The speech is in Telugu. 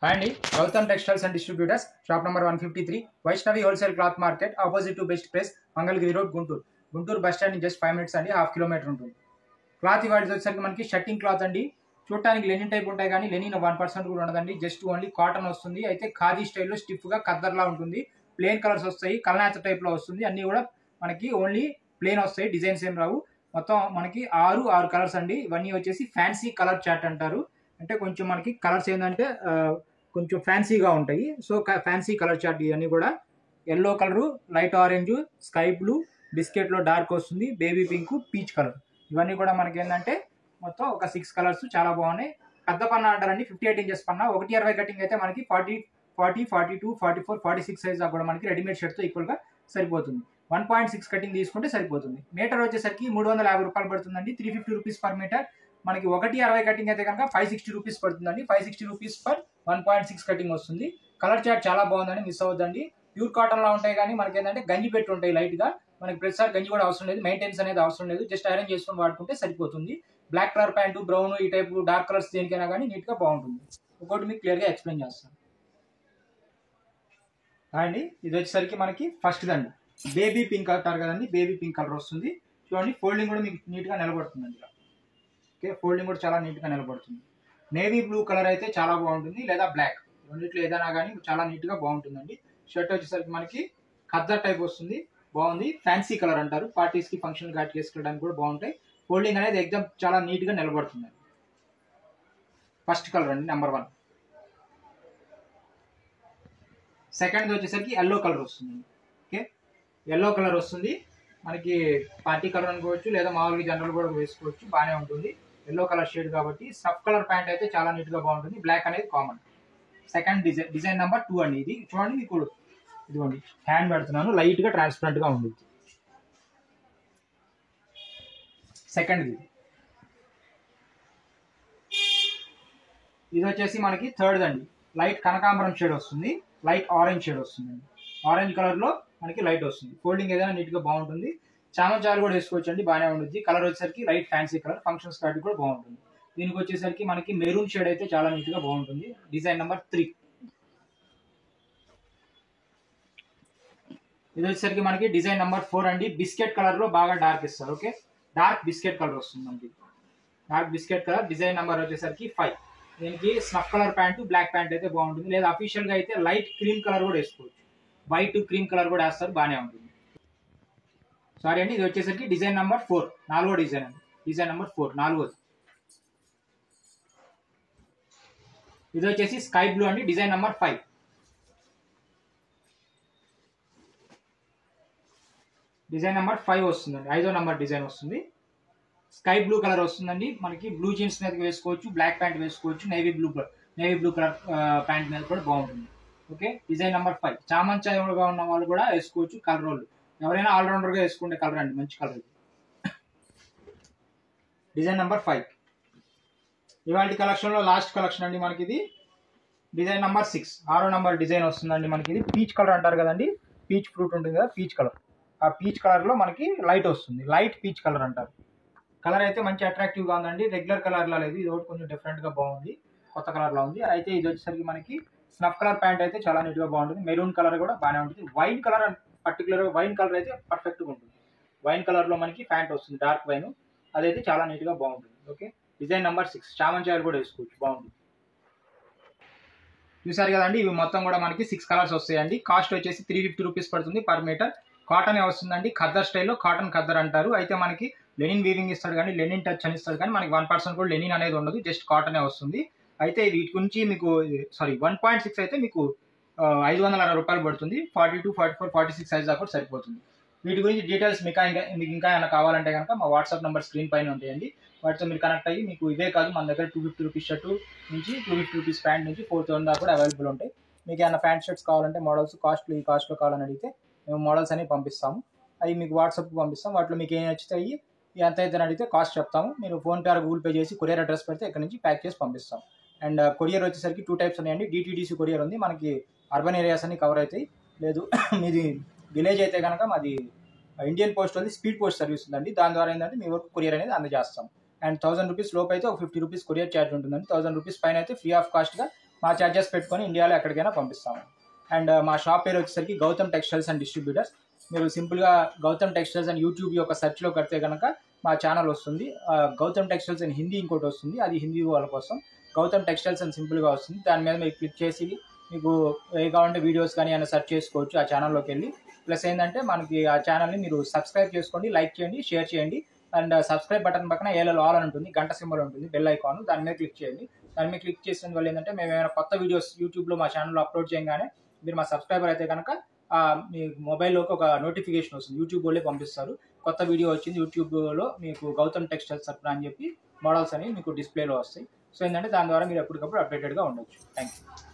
అండి Gautam textiles and distributors shop number 153 Vaishnavi wholesale cloth market opposite to best place Mangalagiri road Guntur bus stand just 5 minutes అండి, 1/2 kilometer ఉంటుంది. క్లాత్ ఇవాళ వచ్చేసరికి మనకి షర్టింగ్ క్లాత్ అండి. చూడటానికి లెనిన్ టైప్ ఉంటాయి కానీ లెనిన్ 1% కూడా ఉండదండి. జస్ట్ ఓన్లీ కాటన్ వస్తుంది. అయితే ఖాదీ స్టైల్లో స్టిఫ్గా ఖద్దర్లా ఉంటుంది. ప్లేన్ కలర్స్ వస్తాయి, కలనాచ టైప్లో వస్తుంది. అన్నీ కూడా మనకి ఓన్లీ ప్లేన్ వస్తాయి, డిజైన్స్ ఏం రావు. మొత్తం మనకి ఆరు కలర్స్ అండి. ఇవన్నీ వచ్చేసి ఫ్యాన్సీ కలర్ చార్ట్ అంటారు. అంటే కొంచెం మనకి కలర్స్ ఏంటంటే కొంచెం ఫ్యాన్సీగా ఉంటాయి. సో ఫ్యాన్సీ కలర్ చార్ట్ ఇవన్నీ కూడా yellow colour, light orange, sky blue, బిస్కెట్లో డార్క్ వస్తుంది, బేబీ పింక్, పీచ్ కలర్. ఇవన్నీ కూడా మనకి ఏంటంటే మొత్తం ఒక 6 కలర్స్ చాలా బాగున్నాయి. పెద్ద పన్నా అంటారండి, 58 inches పన్నా. 1/20 కటింగ్ అయితే మనకి 40, 42, 44, 46 సైజ్ కూడా మనకి రెడీమేడ్ షర్ట్తో ఈక్వల్గా సరిపోతుంది. 1.6 కటింగ్ తీసుకుంటే సరిపోతుంది. మీటర్ వచ్చేసరికి 350 రూపాయలు పడుతుందండి, 350 రూపీస్ పర్ మీటర్. మనకి 1/60 కటింగ్ అయితే కనుక 560 రూపీస్ పడుతుందండి, 560 రూపీస్ పర్ 1.6 కటింగ్ వస్తుంది. కలర్ చార్ట్ చాలా బాగుందండి, మిస్ అవ్వద్దండి. ప్యూర్ కాటన్ లా ఉంటాయి కానీ మనకి ఏంటంటే గంజి పెట్టి ఉంటాయి లైట్ గా. మనకి ప్రతిసారి గంజి కూడా అవసరం లేదు, మెయింటెనెన్స్ అనేది అవసరం లేదు. జస్ట్ ఐరన్ చేసుకొని వాడుకుంటే సరిపోతుంది. బ్లాక్ కలర్ ప్యాంటు, బ్రౌన్, ఈ టైప్ డార్క్ కలర్స్ దేనికైనా కానీ నీట్ గా బాగుంటుంది. ఒకటి మీకు క్లియర్ గా ఎక్స్ప్లెయిన్ చేస్తాను అండి. ఇది వచ్చేసరికి మనకి ఫస్ట్ దండి బేబీ పింక్ అంటారు కదండి, బేబీ పింక్ కలర్ వస్తుంది. చూడండి ఫోల్డింగ్ కూడా మీకు నీట్ గా నిలబడుతుందండి. ఓకే, ఫోల్డింగ్ కూడా చాలా నీట్ గా నిలబడుతుంది. నేవీ బ్లూ కలర్ అయితే చాలా బాగుంటుంది, లేదా బ్లాక్, రెండిట్లో ఏదైనా కానీ చాలా నీట్ గా బాగుంటుందండి. షర్ట్ వచ్చేసరికి మనకి ఖద్దర్ టైప్ వస్తుంది, బాగుంది. ఫ్యాన్సీ కలర్ అంటారు, పార్టీస్ కి ఫంక్షన్ ఘాట్ వేసుకోవడానికి కూడా బాగుంటాయి. ఫోల్డింగ్ అనేది ఎగ్జామ్ చాలా నీట్ గా నిలబడుతుంది. ఫస్ట్ కలర్ అండి, నెంబర్ 1. సెకండ్ వచ్చేసరికి ఎల్లో కలర్ వస్తుంది. ఓకే, ఎల్లో కలర్ వస్తుంది మనకి. పార్టీ కలర్ అనుకోవచ్చు, లేదా మామూలుగా జనరల్ కూడా వేసుకోవచ్చు, బాగానే ఉంటుంది. ఎల్లో కలర్ షేడ్ కాబట్టి. సబ్ కలర్ ప్యాంట్ అయితే చాలా నీట్ గా బాగుంటుంది. బ్లాక్ అనేది కామన్. సెకండ్ డిజైన్ నెంబర్ 2 అండి. ఇది చూడండి, మీకు ఇదిగోండి హ్యాండ్ పెడుతున్నాను, లైట్ గా ట్రాన్స్పరెంట్ గా ఉంది. సెకండ్ ఇది వచ్చేసి మనకి థర్డ్ అండి. లైట్ కనకాంబరం షేడ్ వస్తుంది, లైట్ ఆరెంజ్ షేడ్ వస్తుంది. ఆరెంజ్ కలర్ లో మనకి లైట్ వస్తుంది. ఫోల్డింగ్ ఏదైనా నీట్ గా బాగుంటుంది. చామచాలు కూడా వేసుకోవచ్చు అండి, బాగానే ఉంటుంది. కలర్ వచ్చేసరికి light fancy colour, functions card కూడా బాగుంటుంది. దీనికి వచ్చేసరికి మనకి మెరూన్ షేడ్ అయితే చాలా నీట్ గా బాగుంటుంది. Design number 3. ఇది వచ్చేసరికి మనకి డిజైన్ నెంబర్ 4 అండి. బిస్కెట్ కలర్ లో బాగా డార్క్ ఇస్తారు. ఓకే, డార్క్ బిస్కెట్ కలర్ వస్తుంది మనకి. Dark biscuit colour. Design number వచ్చేసరికి 5. దీనికి snuff colour pant, black pant అయితే బాగుంటుంది. లేదా అఫీషియల్ గా అయితే లైట్ క్రీమ్ కలర్ కూడా వేసుకోవచ్చు. వైట్ క్రీమ్ కలర్ కూడా వేస్తారు, బాగానే ఉంటుంది. సారీ అండి, ఇది వచ్చేసరికి డిజైన్ నెంబర్ 4, 4వ డిజైన్ అండి. Design number 4, 4వది. ఇది వచ్చేసి స్కై బ్లూ అండి, డిజైన్ నెంబర్ 5. డిజైన్ నెంబర్ 5 వస్తుందండి, 5వ నెంబర్ డిజైన్ వస్తుంది. స్కై బ్లూ కలర్ వస్తుందండి మనకి. బ్లూ జీన్స్ మీద వేసుకోవచ్చు, బ్లాక్ ప్యాంట్ వేసుకోవచ్చు, నేవీ బ్లూ కలర్ ప్యాంట్ మీద కూడా బాగుంటుంది. Okay, design number 5. చామంచాగా ఉన్న వాళ్ళు కూడా వేసుకోవచ్చు, కలర్ వాళ్ళు ఎవరైనా ఆల్రౌండర్ గా వేసుకుంటే కలర్ అండి, మంచి కలర్. డిజైన్ నెంబర్ 5 ఇవాళ కలెక్షన్ లో లాస్ట్ కలెక్షన్ అండి మనకి. ఇది డిజైన్ నెంబర్ 6, 6వ నెంబర్ డిజైన్ వస్తుందండి మనకి. ఇది పీచ్ కలర్ అంటారు కదండి, పీచ్ ఫ్రూట్ ఉంటుంది కదా, పీచ్ కలర్. ఆ పీచ్ కలర్ లో మనకి లైట్ వస్తుంది, లైట్ పీచ్ కలర్ అంటారు. కలర్ అయితే మంచి అట్రాక్టివ్ గా ఉందండి, రెగ్యులర్ కలర్ లా లేదు. ఇది ఒకటి కొంచెం డిఫరెంట్ గా బాగుంది, కొత్త కలర్ లా ఉంది. అయితే ఇది వచ్చేసరికి మనకి స్నఫ్ కలర్ ప్యాంట్ అయితే చాలా నీట్ గా బాగుంటుంది. మెరూన్ కలర్ కూడా బాగానే ఉంటుంది. Wine colour, particular wine colour అయితే పర్ఫెక్ట్ గా ఉంటుంది. వైన్ కలర్ లో మనకి ప్యాంట్ వస్తుంది, డార్క్ వైన్. అదైతే చాలా నీట్ గా బాగుంటుంది. Okay, design number 6. చామంచాయలు కూడా వేసుకోవచ్చు, బాగుంటుంది. చూసారు కదండి, ఇవి మొత్తం కూడా మనకి 6 కలర్స్ వస్తాయండి. కాస్ట్ వచ్చేసి 350 రూపీస్ పడుతుంది పర్ మీటర్. కాటన్ వస్తుందండి, ఖద్దర్ స్టైల్లో, కాటన్ ఖద్దర్ అంటారు. అయితే మనకి లెనిన్ వీవింగ్ ఇస్తాడు కానీ, లెనిన్ టచ్ అని ఇస్తాడు కానీ, మనకి 1% కూడా లెనిన్ అనేది ఉండదు, జస్ట్ కాటనే వస్తుంది. అయితే వీటి గురించి మీకు 1.6 అయితే మీకు 560 రూపాయలు పడుతుంది. 42, 44, 46 సైజ్ దాకా కూడా సరిపోతుంది. వీటి గురించి డీటెయిల్స్ మీకు ఇంకా ఏమైనా కావాలంటే కనుక మా వాట్సాప్ నెంబర్ స్క్రీన్ పైన ఉంటాయండి. వాటితో మీరు కనెక్ట్ అయ్యి, మీకు ఇవే కాదు మన దగ్గర 250 రూపీస్ షర్టు నుంచి 250 రూపీస్ ప్యాంట్ నుంచి 4000 దాకా కూడా అవైలబుల్ ఉంటాయి. మీకు ఏమైనా ప్యాంట్ షర్ట్స్ కావాలంటే మోడల్స్ ఈ కాస్ట్లో కావాలని అడిగితే మేము మోడల్స్ అనేవి పంపిస్తాము. అవి మీకు వాట్సాప్కి పంపిస్తాం. వాటిలో మీకు ఏం నచ్చుతాయి, ఎంత అయితే అడిగితే కాస్ట్ చెప్తాము. మీరు ఫోన్పే ఆర్ గూగుల్ పే చేసి కొరియర్ అడ్రస్ పెడితే ఇక్కడ నుంచి ప్యాక్ చేసి పంపిస్తాం. అండ్ కొరియర్ వచ్చేసరికి 2 టైప్స్ ఉన్నాయండి. DTDC కొరియర్ ఉంది, మనకి అర్బన్ ఏరియాస్ అన్ని కవర్ అవుతాయి. లేదు మీది విలేజ్ అయితే కనుక మాది ఇండియన్ పోస్ట్ ఉంది, స్పీడ్ పోస్ట్ సర్వీస్ ఉందండి. దాని ద్వారా ఏంటంటే మీ వరకు కొరియర్ అనేది అందజేస్తాం. అండ్ 1000 రూపీస్ లోపు అయితే ఒక 50 రూపీస్ కొరియర్ ఛార్జ్ ఉంటుందండి. 1000 రూపీస్ పైన అయితే ఫ్రీ ఆఫ్ కాస్ట్గా మా ఛార్జెస్ పెట్టుకొని ఇండియాలో ఎక్కడికైనా పంపిస్తాము. అండ్ మా షాప్ పేరు వచ్చేసరికి గౌతమ్ టెక్స్టైల్స్ అండ్ డిస్ట్రిబ్యూటర్స్. మీరు సింపుల్గా గౌతమ్ టెక్స్టైల్స్ అండ్ యూట్యూబ్ యొక్క సెర్చ్లో కడితే కనుక మా ఛానల్ వస్తుంది. గౌతమ్ టెక్స్టైల్స్ అని హిందీ ఇంకోటి వస్తుంది, అది హిందీ వాళ్ళ కోసం. గౌతమ్ టెక్స్టైల్స్ అని సింపుల్గా వస్తుంది. దాని మీద మీరు క్లిక్ చేసి మీకు ఏ కావాలంటే వీడియోస్ కానీ ఏమైనా సెర్చ్ చేసుకోవచ్చు ఆ ఛానల్లోకి వెళ్ళి. ప్లస్ ఏంటంటే మనకి ఆ ఛానల్ని మీరు సబ్స్క్రైబ్ చేసుకోండి, లైక్ చేయండి, షేర్ చేయండి. అండ్ సబ్స్క్రైబ్ బటన్ పక్కన ఏలలో ఆల్ అని ఉంటుంది, గంట సింబల్ ఉంటుంది, బెల్ ఐకాన్, దాని మీద క్లిక్ చేయండి. దాని మీద క్లిక్ చేసిన వల్ల ఏంటంటే మేము ఏమైనా కొత్త వీడియోస్ యూట్యూబ్లో మా ఛానల్లో అప్లోడ్ చేయగానే మీరు మా సబ్స్క్రైబర్ అయితే కనుక మీ మొబైల్లోకి ఒక నోటిఫికేషన్ వస్తుంది, యూట్యూబ్ వాళ్ళే పంపిస్తారు. కొత్త వీడియో వచ్చింది యూట్యూబ్లో మీకు గౌతమ్ టెక్స్టైల్స్ తరపున అని చెప్పి మోడల్స్ అని మీకు డిస్ప్లేలో వస్తాయి. సో ఏంటంటే దాని ద్వారా మీరు ఎప్పటికప్పుడు అప్డేటెడ్గా ఉండొచ్చు. Thank you.